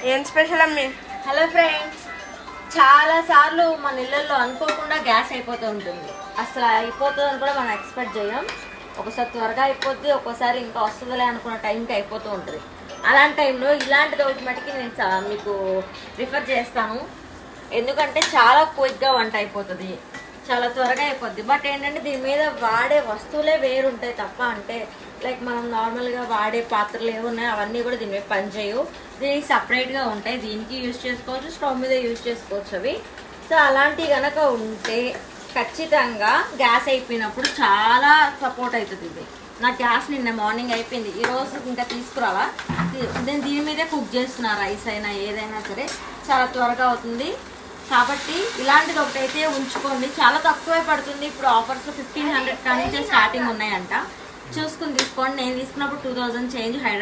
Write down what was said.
ఏం స్పెషల్ అమ్మి? Hello friends, చాలా సార్లు మన ఇళ్ళల్లో అనుకోకుండా గ్యాస్ అయిపోతూ ఉంటుంది. అసలు అయిపోతుందని కూడా మనం ఎక్స్పెక్ట్ చేయం. ఒకసారి త్వరగా అయిపోద్ది, ఒక్కోసారి ఇంకా వస్తుందిలే అనుకున్న టైంకి అయిపోతూ ఉంటుంది. అలాంటి టైంలో ఇలాంటిది ఒకటి మటుకి నేను మీకు ప్రిఫర్ చేస్తాను. ఎందుకంటే చాలా క్విక్గా వంట అయిపోతుంది, చాలా త్వరగా అయిపోద్ది. బట్ ఏంటంటే దీని మీద వాడే వస్తువులే వేరుంటాయి తప్ప, అంటే లైక్ మనం నార్మల్గా వాడే పాత్రలు ఏమున్నాయి అవన్నీ కూడా దీని మీద పనిచేయవు. దీనికి సపరేట్గా ఉంటాయి, దీనికి యూజ్ చేసుకోవచ్చు, స్టవ్ మీద యూజ్ చేసుకోవచ్చు అవి. సో అలాంటివి కనుక ఉంటే ఖచ్చితంగా గ్యాస్ అయిపోయినప్పుడు చాలా సపోర్ట్ అవుతుంది ఇది. నా గ్యాస్ నిన్న మార్నింగ్ అయిపోయింది, ఈరోజు ఇంకా తీసుకురావా. నేను దీని మీదే కుక్ చేస్తున్నా, రైస్ అయినా ఏదైనా సరే చాలా త్వరగా అవుతుంది. కాబట్టి ఇలాంటిది ఒకటైతే ఉంచుకోండి, చాలా తక్కువే పడుతుంది. ఇప్పుడు ఆఫర్స్ 1500 కానీ స్టార్టింగ్ ఉన్నాయంట, చూసుకుని తీసుకోండి. నేను తీసుకున్నప్పుడు 2000 చేంజ్ హైదరాబాద్